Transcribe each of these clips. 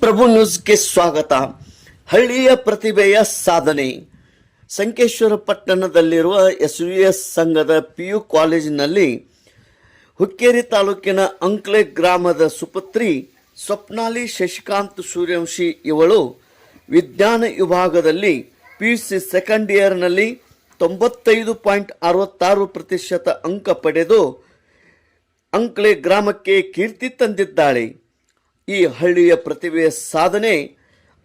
ಪ್ರಭು ನ್ಯೂಸ್ಗೆ ಸ್ವಾಗತ. ಹಳ್ಳಿಯ ಪ್ರತಿಭೆಯ ಸಾಧನೆ. ಸಂಕೇಶ್ವರ ಪಟ್ಟಣದಲ್ಲಿರುವ ಎಸ್ ಸಂಘದ PU ಕಾಲೇಜಿನಲ್ಲಿ ಹುಕ್ಕೇರಿ ತಾಲೂಕಿನ ಅಂಕ್ಲೆ ಗ್ರಾಮದ ಸುಪುತ್ರಿ ಸ್ವಪ್ನಾಲಿ ಶಶಿಕಾಂತ್ ಸೂರ್ಯವಂಶಿ ಇವಳು ವಿಜ್ಞಾನ ವಿಭಾಗದಲ್ಲಿ PUC ಸೆಕೆಂಡ್ ಇಯರ್ನಲ್ಲಿ 95.66% ಅಂಕ ಪಡೆದು ಅಂಕ್ಲೆ ಗ್ರಾಮಕ್ಕೆ ಕೀರ್ತಿ ತಂದಿದ್ದಾಳೆ. ಈ ಹಳ್ಳಿಯ ಪ್ರತಿಭೆಯ ಸಾಧನೆ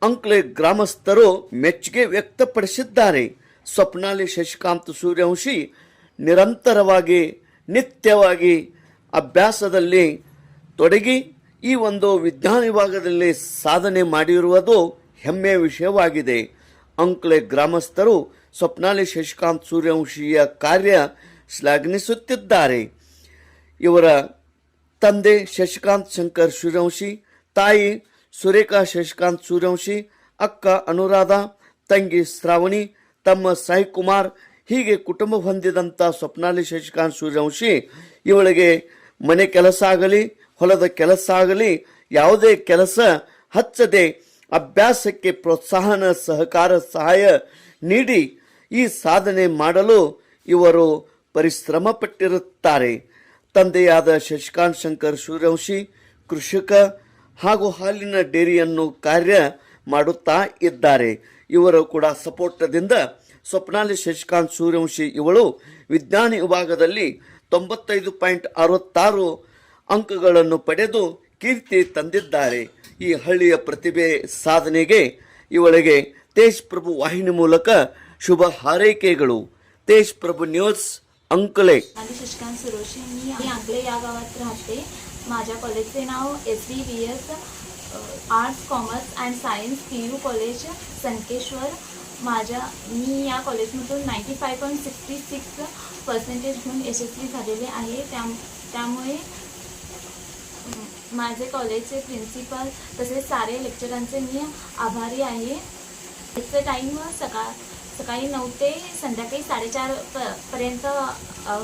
ಅಂಕ್ಲೆ ಗ್ರಾಮಸ್ಥರು ಮೆಚ್ಚುಗೆ ವ್ಯಕ್ತಪಡಿಸಿದ್ದಾರೆ. ಸ್ವಪ್ನಾಲಿ ಶಶಿಕಾಂತ್ ಸೂರ್ಯವಂಶಿ ನಿರಂತರವಾಗಿ ನಿತ್ಯವಾಗಿ ಅಭ್ಯಾಸದಲ್ಲಿ ತೊಡಗಿ ಈ ಒಂದು ವಿಜ್ಞಾನ ವಿಭಾಗದಲ್ಲಿ ಸಾಧನೆ ಮಾಡಿರುವುದು ಹೆಮ್ಮೆಯ ವಿಷಯವಾಗಿದೆ. ಅಂಕ್ಲೆ ಗ್ರಾಮಸ್ಥರು ಸ್ವಪ್ನಾಲಿ ಶಶಿಕಾಂತ್ ಸೂರ್ಯವಂಶಿಯ ಕಾರ್ಯ ಶ್ಲಾಘಿಸುತ್ತಿದ್ದಾರೆ. ಇವರ ತಂದೆ ಶಶಿಕಾಂತ್ ಶಂಕರ್ ಸೂರ್ಯವಂಶಿ, ತಾಯಿ ಸುರೇಖಾ ಶಶಿಕಾಂತ್ ಸೂರ್ಯವಂಶಿ, ಅಕ್ಕ ಅನುರಾಧ, ತಂಗಿ ಶ್ರಾವಣಿ, ತಮ್ಮ ಸಾಯಿ ಕುಮಾರ್, ಹೀಗೆ ಕುಟುಂಬ ಹೊಂದಿದಂಥ ಸ್ವಪ್ನಾಲಿ ಶಶಿಕಾಂತ್ ಸೂರ್ಯವಂಶಿ ಇವಳಿಗೆ ಮನೆ ಕೆಲಸ ಆಗಲಿ ಹೊಲದ ಕೆಲಸ ಆಗಲಿ ಯಾವುದೇ ಕೆಲಸ ಹಚ್ಚದೆ ಅಭ್ಯಾಸಕ್ಕೆ ಪ್ರೋತ್ಸಾಹನ ಸಹಕಾರ ಸಹಾಯ ನೀಡಿ ಈ ಸಾಧನೆ ಮಾಡಲು ಇವರು ಪರಿಶ್ರಮ ಪಟ್ಟಿರುತ್ತಾರೆ. ತಂದೆಯಾದ ಶಶಿಕಾಂತ್ ಶಂಕರ್ ಸೂರ್ಯವಂಶಿ ಕೃಷಿಕ ಹಾಗೂ ಹಾಲಿನ ಡೇರಿಯನ್ನು ಕಾರ್ಯ ಮಾಡುತ್ತಾ ಇದ್ದಾರೆ. ಇವರು ಕೂಡ ಸಪೋರ್ಟದಿಂದ ಸ್ವಪ್ನಾಲಿ ಶಶಿಕಾಂತ್ ಸೂರ್ಯವಂಶಿ ಇವಳು ವಿಜ್ಞಾನ ವಿಭಾಗದಲ್ಲಿ 95.66 ಅಂಕಗಳನ್ನು ಪಡೆದು ಕೀರ್ತಿ ತಂದಿದ್ದಾರೆ. ಈ ಹಳ್ಳಿಯ ಪ್ರತಿಭೆ ಸಾಧನೆಗೆ ಇವಳಿಗೆ ತೇಜ್ ಪ್ರಭು ವಾಹಿನಿ ಮೂಲಕ शुभ हारैकेಗಳು. तेज प्रभु न्यूज अंकले. शशिकांत सुरोशी, मी अंकले या गावात राहते. माझ्या कॉलेजचे नाव SVVS arts commerce and science PU college Sankeshwar. मी या कॉलेजमधून 95.66% घेऊन यशस्वी झालेले आहे. त्यामुळे माझे कॉलेजचे प्रिन्सिपल तसेच सारे लेक्चरांचे मी आभारी आहे. याचं टाईम सकाळी 9 ते संध्याकाळी 4:30 पर्यंत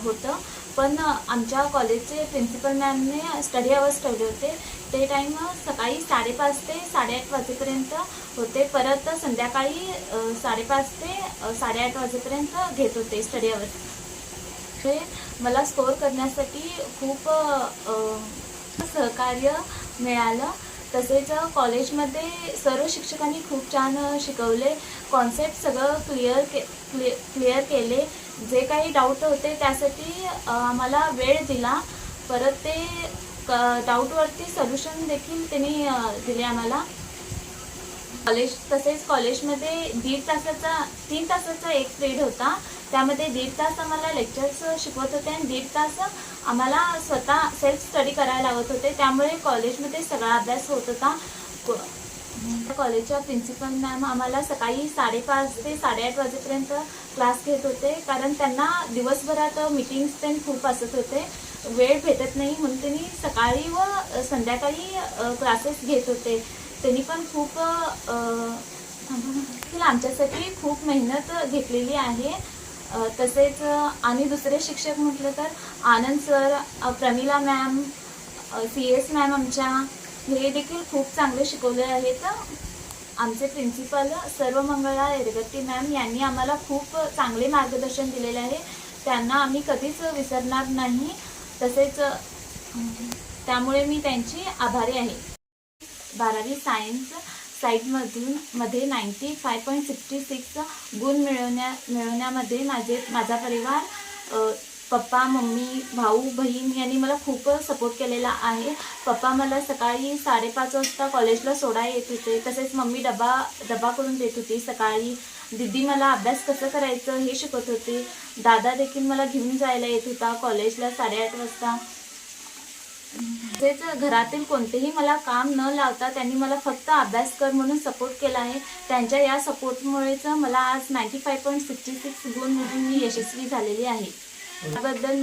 होतं, पण आमच्या कॉलेजचे प्रिन्सिपल मॅमने स्टडी आवर्स ठेवले होते. ते टाईम सकाळी 5:30 ते 8:30 वाजेपर्यंत होते, परत संध्याकाळी 5:30 ते 8:30 वाजेपर्यंत घेत होते स्टडी आवर्स. ते मला स्कोअर करण्यासाठी खूप सहकार्य मिळालं. तसेच कॉलेजमध्ये सर्व शिक्षकांनी खूप छान शिकवले. कॉन्सेप्ट सगळं क्लिअर केले. जे काही डाऊट होते त्यासाठी आम्हाला वेळ दिला. परत ते डाऊटवरती सोल्युशन देखील त्यांनी दिले आम्हाला. तसेच कॉलेजमध्ये 3 तासाचा एक पिरियड होता. त्यामध्ये 1.5 तास आम्हाला लेक्चर्स शिकवत होते आणि 1.5 तास आम्हाला स्वतः सेल्फ स्टडी करायला लावत होते. त्यामुळे कॉलेजमध्ये सगळा अभ्यास होत होता. कॉलेजच्या प्रिन्सिपल मॅम आम्हाला सकाळी 5:30 ते 8:30 वाजेपर्यंत क्लास घेत होते, कारण त्यांना दिवसभरात मीटिंग्स ते खूप असत होते, वेळ भेटत नाही म्हणून त्यांनी सकाळी व संध्याकाळी क्लासेस घेत होते. त्यांनी पण खूप आमच्यासाठी खूप मेहनत घेतलेली आहे. तसेच आणि दुसरे शिक्षक म्हटलं तर Anand sir, Pramila ma'am, CS ma'am आमच्या हे देखील खूप चांगले शिकवले आहेत. आमचे प्रिन्सिपल सर्वमंगळा एरगट्टी मॅम यांनी आम्हाला खूप चांगले मार्गदर्शन दिलेले आहे. त्यांना आम्ही कधीच विसरणार नाही. तसेच त्यामुळे मी त्यांची आभारी आहे. 12वी सायन्स साईडमध्ये 95.66 गुण मिळवण्यामध्ये माझा परिवार, पप्पा, मम्मी, भाऊ, बहीण यांनी मला खूप सपोर्ट केलेला आहे. पप्पा मला सकाळी 5:30 वाजता कॉलेजला सोडायला येत होते. तसेच मम्मी डबा करून देत होती सकाळी. दीदी मला अभ्यास कसं करायचं हे शिकवत होते. दादा देखील मला घेऊन जायला येत होता कॉलेजला 8:30 वाजता. तसेच घरातील कोणतेही मला काम न लावता त्यांनी मला फक्त अभ्यास कर म्हणून सपोर्ट केला आहे. त्यांच्या या सपोर्टमुळेच मला आज 95.66 गुण मिळवून मी यशस्वी झालेली आहे. त्याबद्दल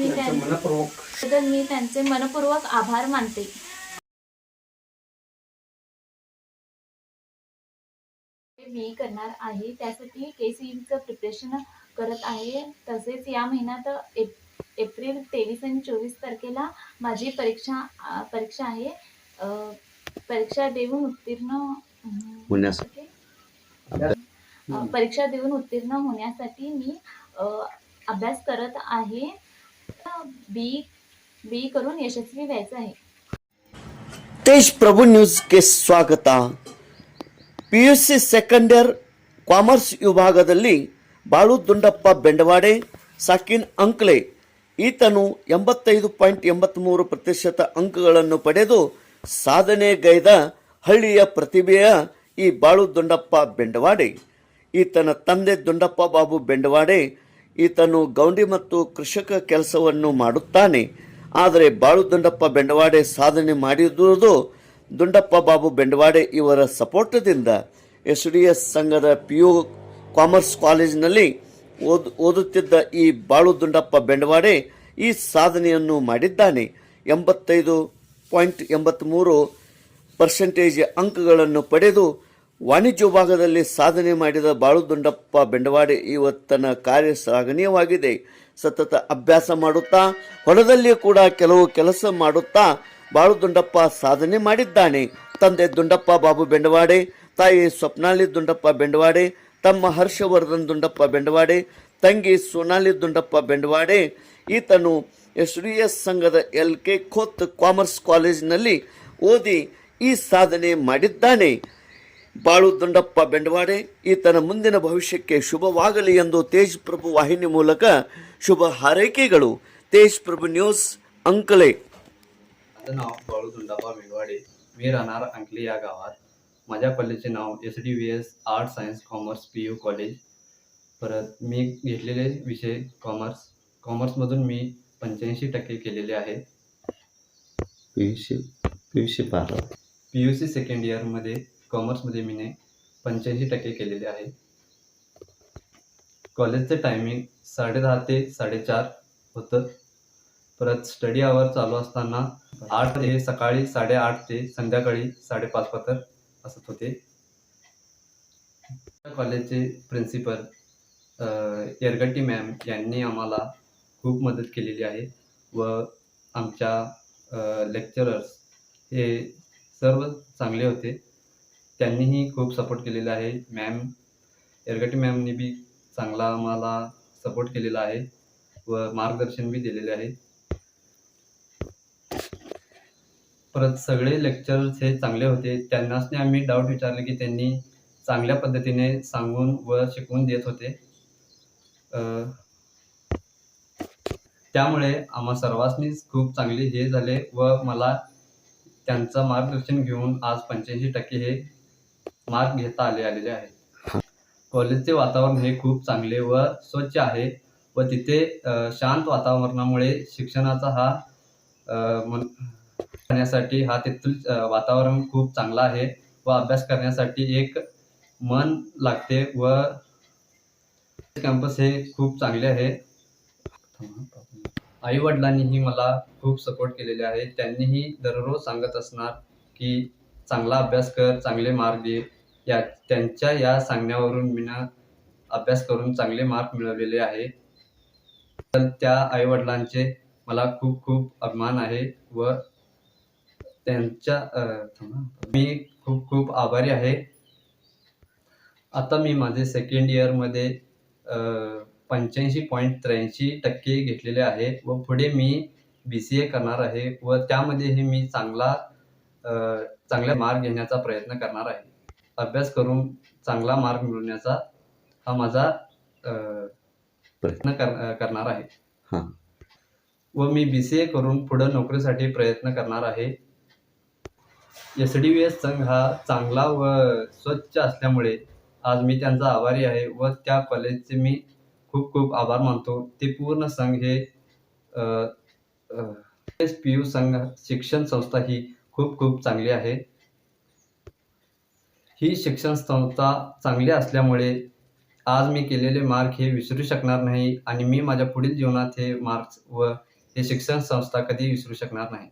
मी त्यांचे मनपूर्वक आभार मानते. मी करणार आहे, त्यासाठी KCETचं प्रिपरेशन करत आहे. तसेच या महिन्यात एप्रिल 23 आणि 24 तारखेला माझी परीक्षा आहे. परीक्षा देऊन उत्तीर्ण होण्यासाठी परीक्षा देऊन उत्तीर्ण होण्यासाठी मी अभ्यास करत आहे. बी करून यशस्वी व्हायचं आहे. तेज प्रभु न्यूज के ಸ್ವಾಗತ. PUC ಸೆಕೆಂಡ್ ಇಯರ್ ಕಾಮರ್ಸ್ ವಿಭಾಗದಲ್ಲಿ ಬಾಳು ದುಂಡಪ್ಪ ಬೆಂಡವಾಡೆ ಸಾಕಿನ್ ಅಂಕ್ಲೆ ಈತನು 85.83% ಅಂಕಗಳನ್ನು ಪಡೆದು ಸಾಧನೆಗೈದ ಹಳ್ಳಿಯ ಪ್ರತಿಭೆಯ ಈ ಬಾಳು ದುಂಡಪ್ಪ ಬೆಂಡವಾಡೆ. ಈತನ ತಂದೆ ದುಂಡಪ್ಪ ಬಾಬು ಬೆಂಡವಾಡೆ ಈತನು ಗೌಂಡಿ ಮತ್ತು ಕೃಷಿಕ ಕೆಲಸವನ್ನು ಮಾಡುತ್ತಾನೆ. ಆದರೆ ಬಾಳು ದುಂಡಪ್ಪ ಬೆಂಡವಾಡೆ ಸಾಧನೆ ಮಾಡಿರುವುದು ದುಂಡಪ್ಪ ಬಾಬು ಬೆಂಡವಾಡೆ ಇವರ ಸಪೋರ್ಟದಿಂದ. SDS ಸಂಘದ PU ಕಾಮರ್ಸ್ ಕಾಲೇಜಿನಲ್ಲಿ ಓದುತ್ತಿದ್ದ ಈ ಬಾಳು ದುಂಡಪ್ಪ ಬೆಂಡವಾಡೆ ಈ ಸಾಧನೆಯನ್ನು ಮಾಡಿದ್ದಾನೆ. 85.83% ಅಂಕಗಳನ್ನು ಪಡೆದು ವಾಣಿಜ್ಯ ವಿಭಾಗದಲ್ಲಿ ಸಾಧನೆ ಮಾಡಿದ ಬಾಳು ದುಂಡಪ್ಪ ಬೆಂಡವಾಡೆ ಇವತ್ತನ ಕಾರ್ಯ ಶ್ಲಾಘನೀಯವಾಗಿದೆ. ಸತತ ಅಭ್ಯಾಸ ಮಾಡುತ್ತಾ ಹೊಲದಲ್ಲಿ ಕೂಡ ಕೆಲವು ಕೆಲಸ ಮಾಡುತ್ತಾ ಬಾಳು ದುಂಡಪ್ಪ ಸಾಧನೆ ಮಾಡಿದ್ದಾನೆ. ತಂದೆ ದುಂಡಪ್ಪ ಬಾಬು ಬೆಂಡವಾಡೆ, ತಾಯಿ ಸ್ವಪ್ನಾಲಿ ದುಂಡಪ್ಪ ಬೆಂಡವಾಡೆ, ತಮ್ಮ ಹರ್ಷವರ್ಧನ್ ದುಂಡಪ್ಪ ಬೆಂಡವಾಡೆ, ತಂಗಿ ಸೋನಾಲಿ ದುಂಡಪ್ಪ ಬೆಂಡವಾಡೆ ಈತನು SDS ಸಂಘದ LK ಖೋತ್ ಕಾಮರ್ಸ್ ಕಾಲೇಜಿನಲ್ಲಿ ಓದಿ ಈ ಸಾಧನೆ ಮಾಡಿದ್ದಾನೆ. ಬಾಳು ದುಂಡಪ್ಪ ಬೆಂಡವಾಡೆ ಈತನ ಮುಂದಿನ ಭವಿಷ್ಯಕ್ಕೆ ಶುಭವಾಗಲಿ ಎಂದು ತೇಜ್ ಪ್ರಭು ವಾಹಿನಿ ಮೂಲಕ शुभ हारैकेಗಳು. तेज प्रभु न्यूज अंकले. माझं नाव बाळू दुंडाप्पा बेंडवाडे. मी राहणार अंकली या गावात. माझ्या कॉलेजचे नाव SDVS art science commerce PU college. परत मी घेतलेले विषय कॉमर्समधून मी 85% केलेले आहे. PUC सेकंड इयरमध्ये कॉमर्समध्ये मी 85% केलेले आहे. कॉलेजचं टायमिंग 10:30 ते 4:30 होतं. परत स्टडी आवर चालू असताना 8 ते सकाळी 8:30 ते संध्याकाळी 5:30 असत होते. कॉलेजचे प्रिन्सिपल येरगट्टी मॅम यांनी आम्हाला खूप मदत केलेली आहे व आमच्या लेक्चरर्स हे सर्व चांगले होते. त्यांनीही खूप सपोर्ट केलेला आहे. येरगट्टी मॅमनी बी चांगला आम्हाला सपोर्ट केलेला आहे व मार्गदर्शन बी दिलेले आहे. परत सगळे लेक्चर्स हे चांगले होते. त्यांनाच आम्ही डाऊट विचारले की त्यांनी चांगल्या पद्धतीने सांगून व शिकवून देत होते. त्यामुळे आम्हा सर्वांनीच खूप चांगले हे झाले व मला त्यांचं मार्गदर्शन घेऊन आज 85% हे मार्क घेता आलेले आहे. कॉलेजचे वातावरण हे खूप चांगले व स्वच्छ आहे व तिथे शांत वातावरणामुळे शिक्षणाचा हा करण्यासाठी तेथील वातावरण खूप चांगला आहे व अभ्यास करण्यासाठी एक मन लागते व कॅम्पस हे खूप चांगले आहे. आई वडिलांनीही मला खूप सपोर्ट केलेले आहे. त्यांनीही दररोज सांगत असणार की चांगला अभ्यास कर, चांगले मार्क घे. त्यांच्या या सांगण्यावरून मी अभ्यास करून चांगले मार्क मिळवलेले आहे. तर त्या आई वडिलांचे मला खूप खूप अभिमान आहे व त्यांच्या मी खूप खूप आभारी आहे. आता मी माझे सेकंड इयरमध्ये 85.83% घेतलेले आहे व पुढे मी BCA करणार आहे व त्यामध्येही मी चांगला मार्क घेण्याचा प्रयत्न करणार आहे. अभ्यास करून चांगला मार्क मिळवण्याचा हा माझा प्रयत्न करणार आहे व मी BCA करून पुढे नोकरीसाठी प्रयत्न करणार आहे. SDVS संघ हा चांगला व स्वच्छ असल्यामुळे आज मी त्यांचा आभारी आहे व त्या कॉलेजचे मी खूप खूप आभार मानतो. ते पूर्ण संघ हे PU संघ शिक्षण संस्था ही खूप खूप चांगली आहे. ही शिक्षण संस्था चांगली असल्यामुळे आज मी केलेले मार्क हे विसरू शकणार नाही आणि मी माझ्या पुढील जीवनात हे मार्क्स व हे शिक्षण संस्था कधी विसरू शकणार नाही.